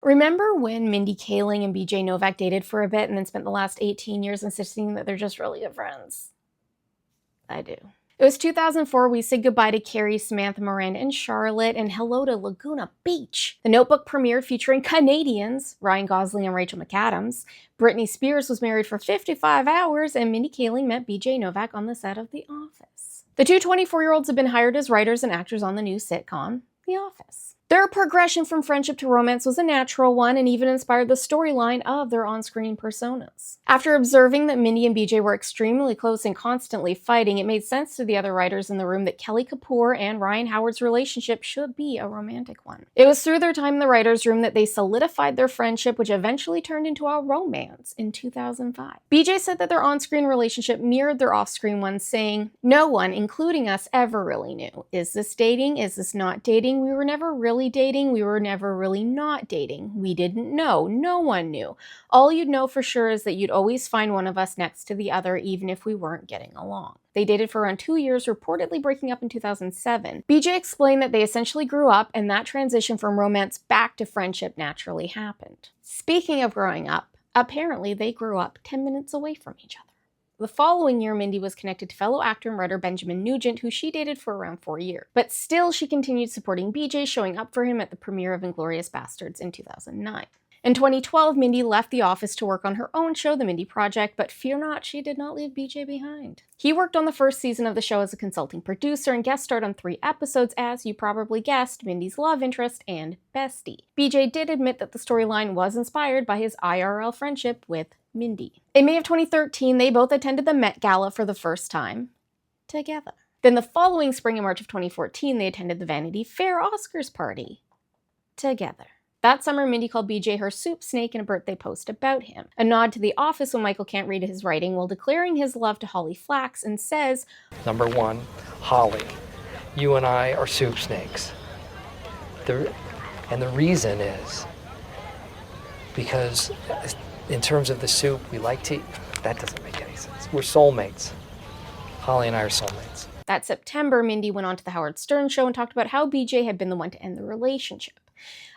Remember when Mindy Kaling and BJ Novak dated for a bit and then spent the last 18 years insisting that they're just really good friends? I do. It was 2004. We said goodbye to Carrie, Samantha, Miranda, and Charlotte, and hello to Laguna Beach. The Notebook premiered featuring Canadians, Ryan Gosling and Rachel McAdams. Britney Spears was married for 55 hours, and Mindy Kaling met BJ Novak on the set of The Office. The two 24-year-olds have been hired as writers and actors on the new sitcom, The Office. Their progression from friendship to romance was a natural one and even inspired the storyline of their on-screen personas. After observing that Mindy and BJ were extremely close and constantly fighting, it made sense to the other writers in the room that Kelly Kapoor and Ryan Howard's relationship should be a romantic one. It was through their time in the writers' room that they solidified their friendship, which eventually turned into a romance in 2005. BJ said that their on-screen relationship mirrored their off-screen one, saying, "No one, including us, ever really knew. Is this dating? Is this not dating? We were never really dating. We were never really not dating. We didn't know. No one knew. All you'd know for sure is that you'd always find one of us next to the other, even if we weren't getting along." They dated for around 2 years, reportedly breaking up in 2007. BJ explained that they essentially grew up, and that transition from romance back to friendship naturally happened. Speaking of growing up, apparently they grew up 10 minutes away from each other. The following year, Mindy was connected to fellow actor and writer Benjamin Nugent, who she dated for around 4 years. But still, she continued supporting BJ, showing up for him at the premiere of *Inglourious Basterds* in 2009. In 2012, Mindy left The Office to work on her own show, The Mindy Project, but fear not, she did not leave BJ behind. He worked on the first season of the show as a consulting producer and guest starred on 3 episodes as, you probably guessed, Mindy's love interest and bestie. BJ did admit that the storyline was inspired by his IRL friendship with Mindy. In May of 2013, they both attended the Met Gala for the first time together. Then the following spring and March of 2014, they attended the Vanity Fair Oscars party together. That summer, Mindy called BJ her soup snake in a birthday post about him, a nod to The Office when Michael can't read his writing, while declaring his love to Holly Flax, and says, "Number one, Holly, you and I are soup snakes. And the reason is because in terms of the soup we like to eat, that doesn't make any sense. We're soulmates. Holly and I are soulmates." That September, Mindy went on to The Howard Stern Show and talked about how BJ had been the one to end the relationship.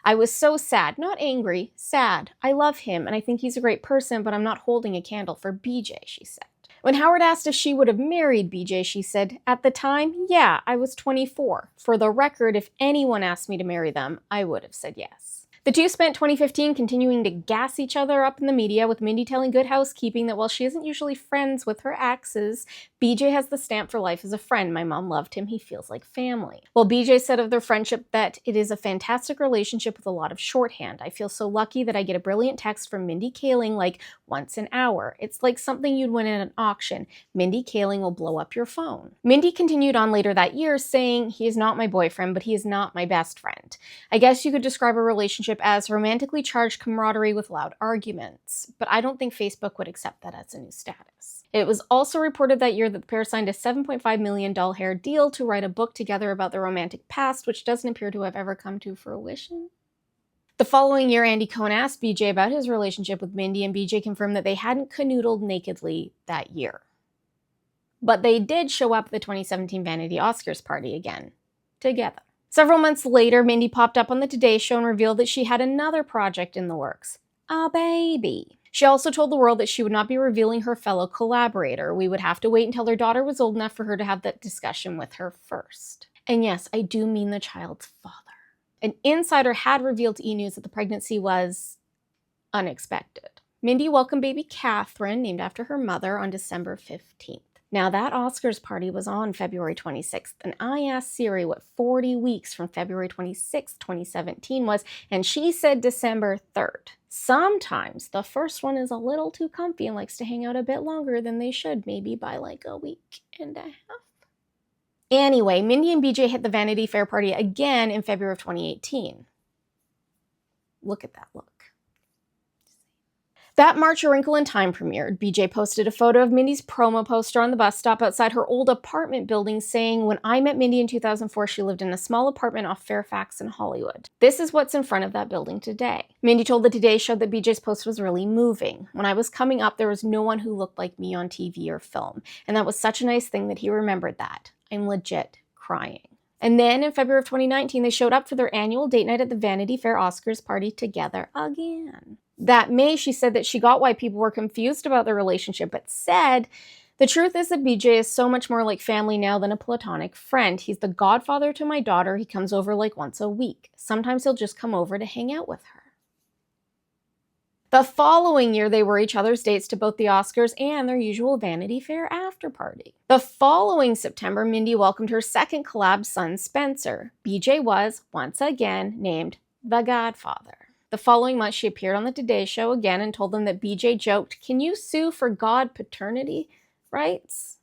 "I was so sad, not angry, sad. I love him and I think he's a great person, but I'm not holding a candle for BJ," she said. When Howard asked if she would have married BJ, she said, "At the time, yeah, I was 24. For the record, if anyone asked me to marry them, I would have said yes." The two spent 2015 continuing to gas each other up in the media, with Mindy telling Good Housekeeping that while she isn't usually friends with her exes, BJ has the stamp for life as a friend. "My mom loved him. He feels like family." While BJ said of their friendship that it is a fantastic relationship with a lot of shorthand. "I feel so lucky that I get a brilliant text from Mindy Kaling like once an hour. It's like something you'd win at an auction. Mindy Kaling will blow up your phone." Mindy continued on later that year saying, "He is not my boyfriend, but he is not my best friend. I guess you could describe a relationship as romantically charged camaraderie with loud arguments, but I don't think Facebook would accept that as a new status." It was also reported that year that the pair signed a $7.5 million hair deal to write a book together about their romantic past, which doesn't appear to have ever come to fruition. The following year, Andy Cohen asked BJ about his relationship with Mindy, and BJ confirmed that they hadn't canoodled nakedly that year. But they did show up at the 2017 Vanity Oscars party again, together. Several months later, Mindy popped up on the Today Show and revealed that she had another project in the works, a baby. She also told the world that she would not be revealing her fellow collaborator. We would have to wait until her daughter was old enough for her to have that discussion with her first. And yes, I do mean the child's father. An insider had revealed to E! News that the pregnancy was unexpected. Mindy welcomed baby Catherine, named after her mother, on December 15th. Now, that Oscars party was on February 26th, and I asked Siri what 40 weeks from February 26th, 2017 was, and she said December 3rd. Sometimes the first one is a little too comfy and likes to hang out a bit longer than they should, maybe by like a week and a half. Anyway, Mindy and BJ hit the Vanity Fair party again in February of 2018. Look at that look. That March, A Wrinkle in Time premiered. BJ posted a photo of Mindy's promo poster on the bus stop outside her old apartment building saying, "When I met Mindy in 2004, she lived in a small apartment off Fairfax in Hollywood. This is what's in front of that building today." Mindy told the Today Show that BJ's post was really moving. "When I was coming up, there was no one who looked like me on TV or film. And that was such a nice thing that he remembered that. I'm legit crying. And then in February of 2019, they showed up for their annual date night at the Vanity Fair Oscars party together again. That May, she said that she got why people were confused about their relationship, but said, "The truth is that BJ is so much more like family now than a platonic friend. He's the godfather to my daughter. He comes over like once a week. Sometimes he'll just come over to hang out with her." The following year, they were each other's dates to both the Oscars and their usual Vanity Fair after party. The following September, Mindy welcomed her second collab son, Spencer. BJ was, once again, named the Godfather. The following month, she appeared on the Today Show again and told them that BJ joked, "Can you sue for God paternity rights?"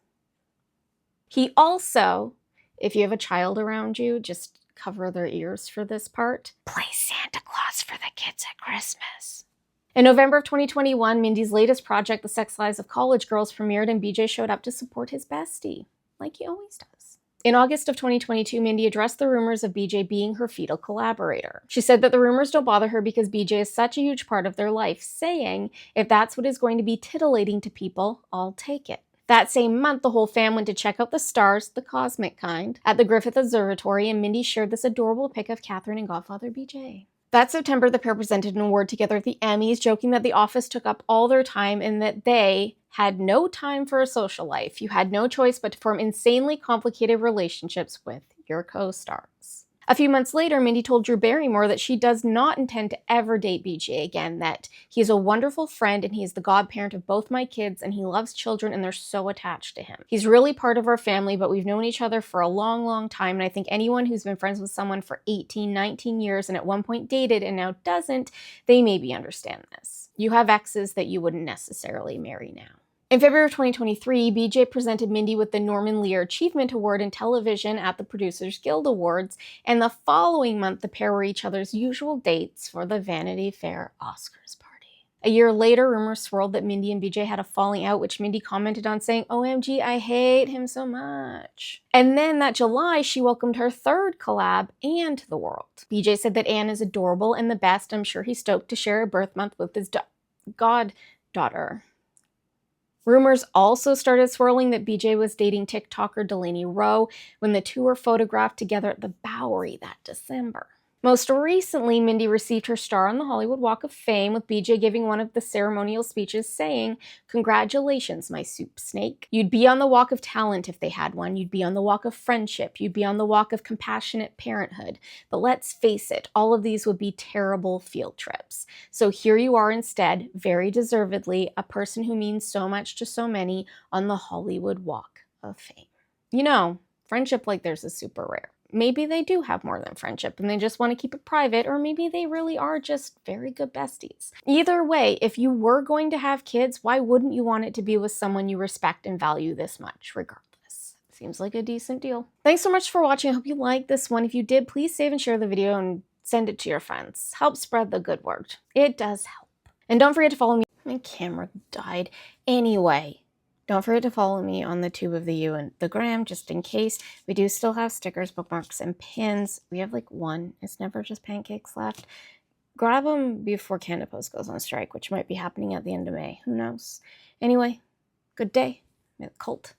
He also, if you have a child around you, just cover their ears for this part, play Santa Claus for the kids at Christmas. In November of 2021, Mindy's latest project, The Sex Lives of College Girls, premiered, and BJ showed up to support his bestie, like he always does. In August of 2022, Mindy addressed the rumors of BJ being her fetal collaborator. She said that the rumors don't bother her because BJ is such a huge part of their life, saying, "If that's what is going to be titillating to people, I'll take it." That same month, the whole fam went to check out the stars, the cosmic kind, at the Griffith Observatory, and Mindy shared this adorable pic of Catherine and Godfather BJ. That September, the pair presented an award together at the Emmys, joking that The Office took up all their time and that they had no time for a social life. You had no choice but to form insanely complicated relationships with your co-stars. A few months later, Mindy told Drew Barrymore that she does not intend to ever date BJ again, that he is a wonderful friend and he is the godparent of both my kids and he loves children and they're so attached to him. He's really part of our family, but we've known each other for a long, long time, and I think anyone who's been friends with someone for 18, 19 years and at one point dated and now doesn't, they maybe understand this. You have exes that you wouldn't necessarily marry now. In February of 2023, BJ presented Mindy with the Norman Lear Achievement Award in television at the Producers Guild Awards, and the following month, the pair were each other's usual dates for the Vanity Fair Oscars party. A year later, rumors swirled that Mindy and BJ had a falling out, which Mindy commented on saying, "OMG, I hate him so much." And then that July, she welcomed her third collab and to the world. BJ said that Anne is adorable and the best. I'm sure he's stoked to share a birth month with his goddaughter. Rumors also started swirling that BJ was dating TikToker Delaney Rowe when the two were photographed together at the Bowery that December. Most recently, Mindy received her star on the Hollywood Walk of Fame, with BJ giving one of the ceremonial speeches saying, "Congratulations, my soup snake. You'd be on the Walk of Talent if they had one. You'd be on the Walk of Friendship. You'd be on the Walk of Compassionate Parenthood. But let's face it, all of these would be terrible field trips. So here you are instead, very deservedly, a person who means so much to so many on the Hollywood Walk of Fame." You know, friendship like theirs is super rare. Maybe they do have more than friendship and they just want to keep it private, or maybe they really are just very good besties. Either way, if you were going to have kids, why wouldn't you want it to be with someone you respect and value this much, regardless? Seems like a decent deal. Thanks so much for watching. I hope you liked this one. If you did, please save and share the video and send it to your friends. Help spread the good word. It does help. And don't forget to follow me. My camera died. Anyway. Don't forget to follow me on the Tube of the U and the Gram, just in case. We do still have stickers, bookmarks, and pins. We have like one. It's never just pancakes left. Grab them before Canada Post goes on strike, which might be happening at the end of May. Who knows? Anyway, good day. May the cult